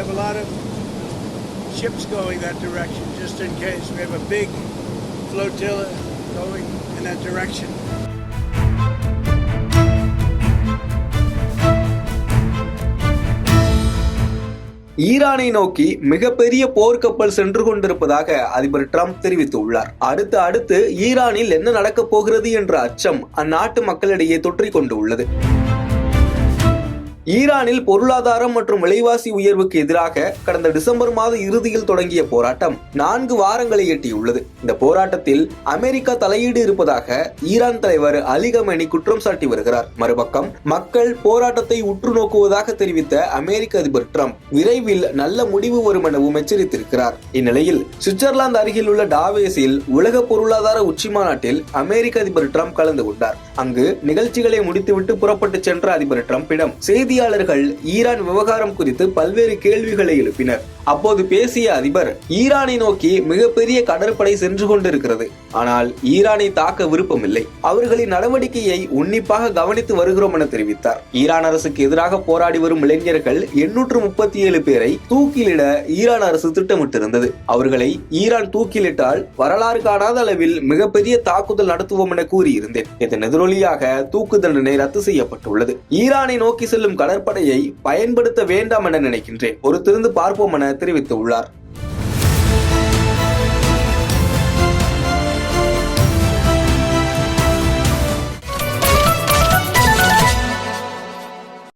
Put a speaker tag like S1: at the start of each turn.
S1: have a lot of ships going that direction, just in case. We have a big flotilla going in that direction.
S2: ஈரானை நோக்கி மிகப்பெரிய போர்க்கப்பல் சென்று கொண்டிருப்பதாக அதிபர் டிரம்ப் தெரிவித்துள்ளார். அடுத்து ஈரானில் என்ன நடக்கப் போகிறது என்ற அச்சம் அந்நாட்டு மக்களிடையே தொற்றிக் கொண்டு உள்ளது. ஈரானில் பொருளாதாரம் மற்றும் விலைவாசி உயர்வுக்கு எதிராக கடந்த டிசம்பர் மாத இறுதியில் தொடங்கிய போராட்டம் 4 வாரங்களை எட்டியுள்ளது. இந்த போராட்டத்தில் அமெரிக்கா தலையீடு இருப்பதாக ஈரான் தலைவர் அலி கமேனி குற்றம் சாட்டி வருகிறார். மறுபக்கம் மக்கள் போராட்டத்தை உற்று நோக்குவதாக தெரிவித்த அமெரிக்க அதிபர் டிரம்ப் விரைவில் நல்ல முடிவு வரும் எனவும் எச்சரித்திருக்கிறார். இந்நிலையில் சுவிட்சர்லாந்து அருகில் உள்ள டாவேஸில் உலக பொருளாதார உச்சி மாநாட்டில் அமெரிக்க அதிபர் டிரம்ப் கலந்து கொண்டார். அங்கு நிகழ்ச்சிகளை முடித்துவிட்டு புறப்பட்டு சென்ற அதிபர் டிரம்பிடம் செய்தியாளர்கள் ஈரான் விவகாரம் குறித்து பல்வேறு கேள்விகளை எழுப்பினர். அப்போது பேசிய அதிபர், ஈரானை நோக்கி மிகப்பெரிய கடற்படை சென்று கொண்டிருக்கிறது, ஆனால் ஈரானை தாக்க விருப்பமில்லை. அவர்களின் நடவடிக்கையை உன்னிப்பாக கவனித்து வருகிறோம் என தெரிவித்தார். ஈரான் அரசுக்கு எதிராக போராடி வரும் இளைஞர்கள் 837 பேரை தூக்கிலிட ஈரான் அரசு திட்டமிட்டிருந்தது. அவர்களை ஈரான் தூக்கிலிட்டால் வரலாறு காணாத அளவில் மிகப்பெரிய தாக்குதல் நடத்துவோம் என கூறியிருந்தேன். இதன் எதிரொலியாக தூக்கு தண்டனை ரத்து செய்யப்பட்டுள்ளது. ஈரானை நோக்கி செல்லும் கடற்படையை பயன்படுத்த வேண்டாம் என நினைக்கின்றேன். பொறுத்திருந்து பார்ப்போம் என தெரிவித்துள்ளார்.